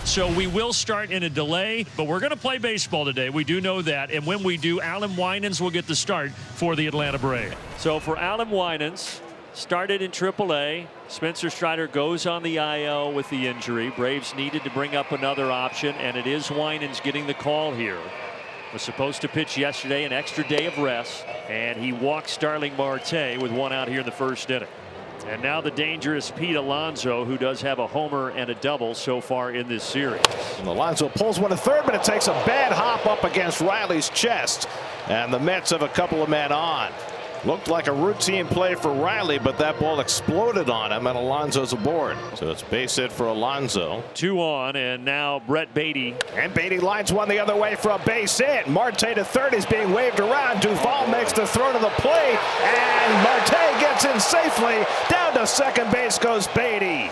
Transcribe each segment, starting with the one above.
So we will start in a delay, but we're going to play baseball today. We do know that. And when we do, Alan Winans will get the start for the Atlanta Braves. So for Alan Winans, started in AAA. Spencer Strider goes on the IL with the injury. Braves needed to bring up another option, and it is Winans getting the call here. Was supposed to pitch yesterday, an extra day of rest, and he walked Starling Marte with one out here in the first inning. And now the dangerous Pete Alonso, who does have a homer and a double so far in this series. And Alonso pulls one to third, but it takes a bad hop up against Riley's chest. And the Mets have a couple of men on. Looked like a routine play for Riley, but that ball exploded on him, and Alonso's aboard. So it's base hit for Alonso. 2 on, and now Brett Beatty. And Beatty lines one the other way for a base hit. Marte to third is being waved around. Duvall makes the throw to the plate, and Marte gets in safely. Down to second base goes Beatty.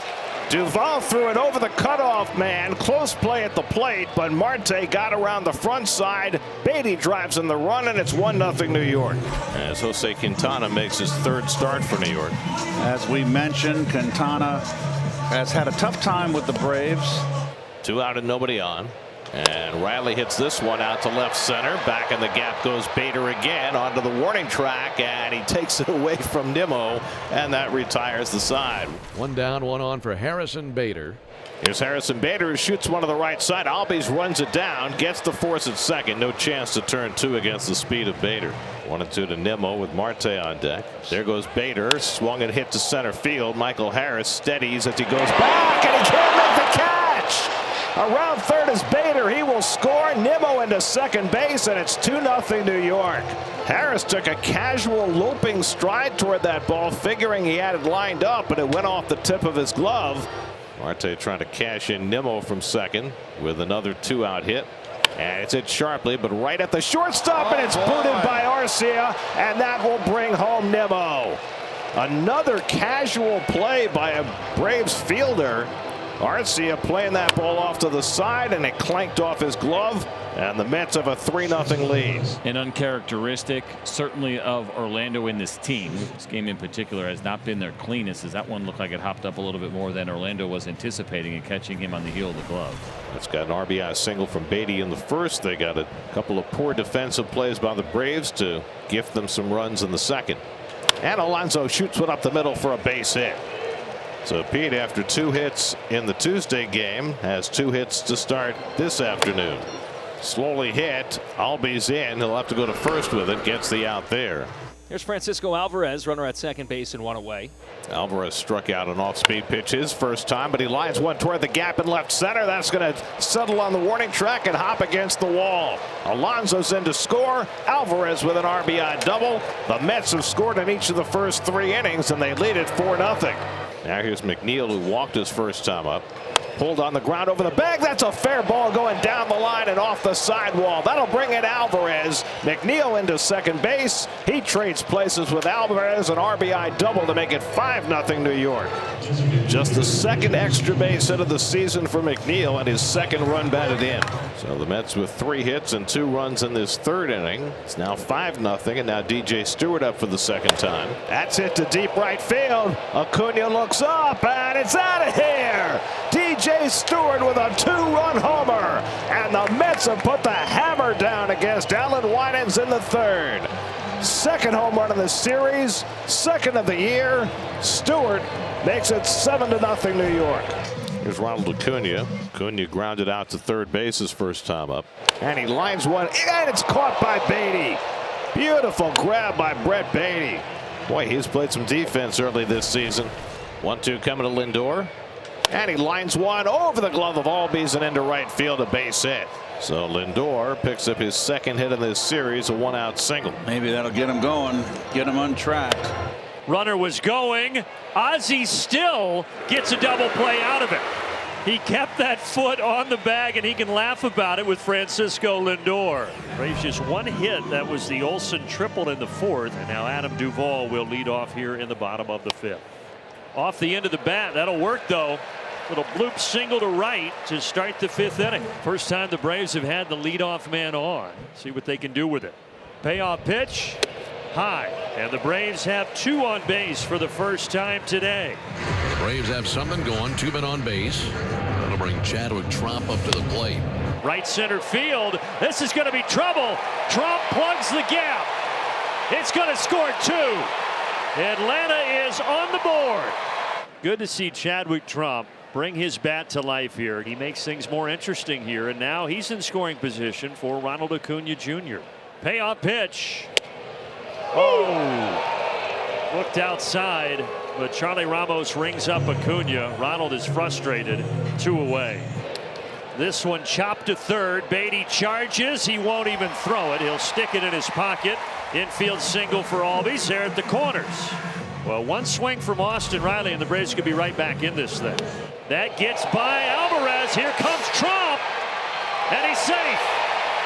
Duvall threw it over the cutoff man. Close play at the plate, but Marte got around the front side. Beatty drives in the run, and it's 1-0 New York. As Jose Quintana makes his third start for New York. As we mentioned, Quintana has had a tough time with the Braves. 2 out and nobody on. And Riley hits this one out to left center. Back in the gap goes Bader again onto the warning track, and he takes it away from Nimmo, and that retires the side. 1 down, 1 on for Harrison Bader. Here's Harrison Bader, who shoots one to the right side. Albies runs it down, gets the force at second. No chance to turn 2 against the speed of Bader. 1-2 to Nimmo with Marte on deck. There goes Bader, swung and hit to center field. Michael Harris steadies as he goes back, and he can't make the catch. Around third is Bader. He will score. Nimmo into second base, and it's 2-0 New York. Harris took a casual loping stride toward that ball, figuring he had it lined up, but it went off the tip of his glove. Marte trying to cash in Nimmo from second with another 2-out hit. And it's hit sharply, but right at the shortstop, and it's booted by Arcia, and that will bring home Nimmo. Another casual play by a Braves fielder. Arcia playing that ball off to the side, and it clanked off his glove, and the Mets have a 3-0 lead. An uncharacteristic certainly of Orlando in this team. This game in particular has not been their cleanest, as that one looked like it hopped up a little bit more than Orlando was anticipating, and catching him on the heel of the glove. It's got an RBI single from Beatty in the first. They got a couple of poor defensive plays by the Braves to gift them some runs in the second. And Alonso shoots one up the middle for a base hit. So Pete, after 2 hits in the Tuesday game, has 2 hits to start this afternoon. Slowly hit. Albies in. He'll have to go to first with it. Gets the out there. Here's Francisco Alvarez, runner at second base and 1 away. Alvarez struck out an off-speed pitch his first time, but he lines one toward the gap in left center. That's going to settle on the warning track and hop against the wall. Alonso's in to score. Alvarez with an RBI double. The Mets have scored in each of the first 3 innings, and they lead it 4-0. Now here's McNeil, who walked his first time up. Pulled on the ground over the bag. That's a fair ball going down the line and off the sidewall. That'll bring in Alvarez. McNeil into second base. He trades places with Alvarez, an RBI double to make it 5-0 New York. Just the second extra base hit of the season for McNeil, and his second run batted in. So the Mets with 3 hits and 2 runs in this third inning. It's now 5-0, and now DJ Stewart up for the second time. That's hit to deep right field. Acuna looks up, and it's out of here. DJ Stewart with a 2-run homer, and the Mets have put the hammer down against Alan Winans in the third. Second home run of the series, second of the year. Stewart makes it 7-0 New York. Here's Ronald Acuna. Acuna grounded out to third base his first time up, and he lines one, and it's caught by Beatty. Beautiful grab by Brett Beatty. Boy, he's played some defense early this season. 1-2 coming to Lindor. And he lines one over the glove of Albies and into right field, a base hit. So Lindor picks up his second hit in this series, a 1-out single. Maybe that'll get him going, get him on track. Runner was going. Ozzie still gets a double play out of it. He kept that foot on the bag, and he can laugh about it with Francisco Lindor. Braves just 1 hit. That was the Olsen triple in the 4th. And now Adam Duvall will lead off here in the bottom of the 5th. Off the end of the bat. That'll work, though. Little bloop single to right to start the 5th inning. First time the Braves have had the leadoff man on. See what they can do with it. Payoff pitch. High. And the Braves have 2 on base for the first time today. Braves have something going. 2 men on base. That'll bring Chadwick Tromp up to the plate. Right center field. This is going to be trouble. Trump plugs the gap. It's going to score 2. Atlanta is on the board. Good to see Chadwick Trump bring his bat to life here. He makes things more interesting here, and now he's in scoring position for Ronald Acuna Jr. Payoff pitch. Oh, looked outside, but Charlie Ramos rings up Acuna. Ronald is frustrated. 2 away. This one chopped to third. Beatty charges. He won't even throw it. He'll stick it in his pocket. Infield single for Albies there at the corners. Well, one swing from Austin Riley and the Braves could be right back in this thing. That gets by Alvarez. Here comes Trump, and he's safe.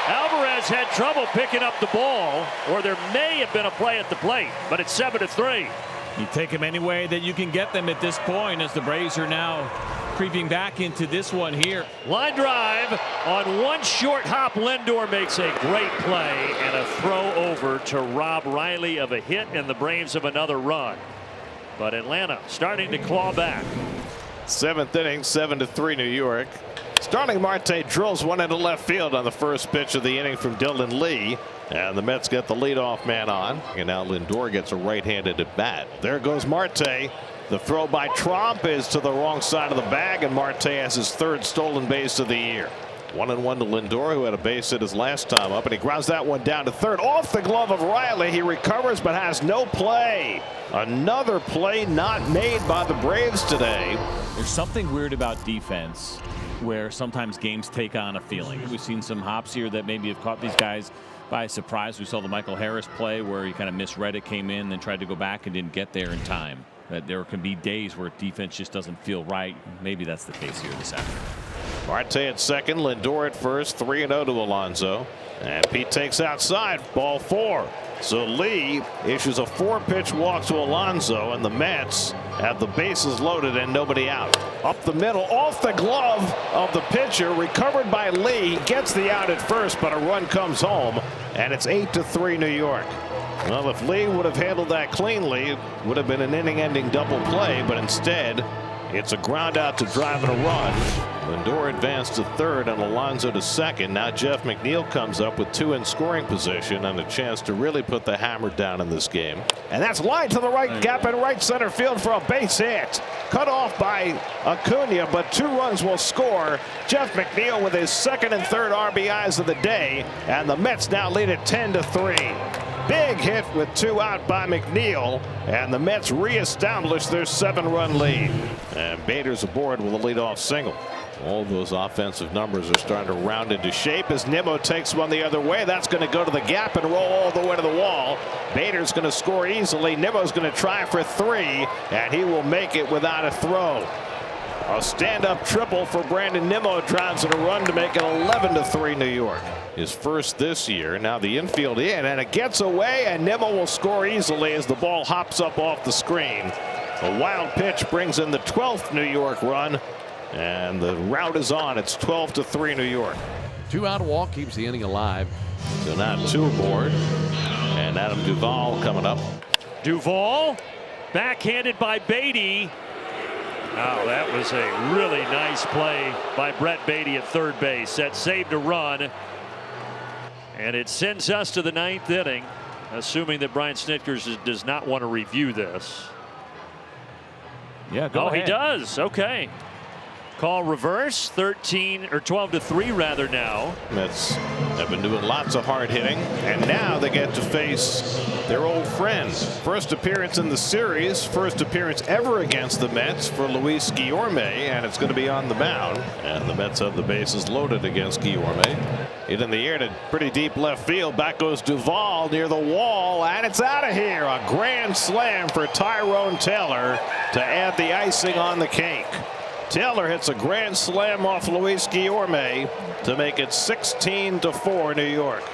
Alvarez had trouble picking up the ball, or there may have been a play at the plate, but it's 7-3. You take them any way that you can get them at this point, as the Braves are now creeping back into this one here. Line drive on one short hop. Lindor makes a great play and a throw over to rob Riley of a hit and the Braves of another run. But Atlanta starting to claw back. 7th inning, 7-3 New York. Starling Marte drills one into left field on the first pitch of the inning from Dylan Lee. And the Mets get the leadoff man on. And now Lindor gets a right-handed at bat. There goes Marte. The throw by Trump is to the wrong side of the bag, and Marte has his 3rd stolen base of the year. 1-1 to Lindor, who had a base hit his last time up, and he grounds that one down to third. Off the glove of Riley. He recovers but has no play. Another play not made by the Braves today. There's something weird about defense where sometimes games take on a feeling. We've seen some hops here that maybe have caught these guys by surprise. We saw the Michael Harris play where he kind of misread it, came in, then tried to go back and didn't get there in time. That there can be days where defense just doesn't feel right. Maybe that's the case here this afternoon. Marte at second, Lindor at first, 3-0 to Alonso. And Pete takes outside, ball 4. So Lee issues a 4-pitch walk to Alonso, and the Mets have the bases loaded and nobody out. Up the middle, off the glove of the pitcher, recovered by Lee. He gets the out at first, but a run comes home, and it's 8-3 New York. Well, if Lee would have handled that cleanly, it would have been an inning-ending double play, but instead it's a ground out to drive and a run. Lindor advanced to third and Alonso to second. Now Jeff McNeil comes up with 2 in scoring position and a chance to really put the hammer down in this game. And that's line to the right gap in right center field for a base hit. Cut off by Acuna, but 2 runs will score. Jeff McNeil with his 2nd and 3rd RBIs of the day, and the Mets now lead at 10-3. Big hit with 2 out by McNeil, and the Mets reestablish their 7-run lead. And Bader's aboard with a leadoff single. All those offensive numbers are starting to round into shape as Nimmo takes one the other way. That's going to go to the gap and roll all the way to the wall. Bader's going to score easily. Nimmo's going to try for 3, and he will make it without a throw. A stand-up triple for Brandon Nimmo drives in a run to make it 11-3 New York. His first this year. Now the infield in, and it gets away, and Nimmo will score easily as the ball hops up off the screen. A wild pitch brings in the 12th New York run, and the route is on. It's 12-3 New York. 2-out walk keeps the inning alive. So now 2 aboard, and Adam Duvall coming up. Duvall backhanded by Beatty. Oh, that was a really nice play by Brett Beatty at third base. That saved a run. And it sends us to the 9th inning, assuming that Brian Snitker does not want to review this. Yeah, go ahead. He does. Okay. Call reverse. 12-3 rather now. Mets have been doing lots of hard hitting, and now they get to face their old friends. First appearance in the series, first appearance ever against the Mets for Luis Guillorme, and it's going to be on the mound. And the Mets have the bases loaded against Guillorme. Hit in the air to pretty deep left field. Back goes Duvall near the wall, and it's out of here. A grand slam for Tyrone Taylor to add the icing on the cake. Taylor hits a grand slam off Luis Guillorme to make it 16-4 New York.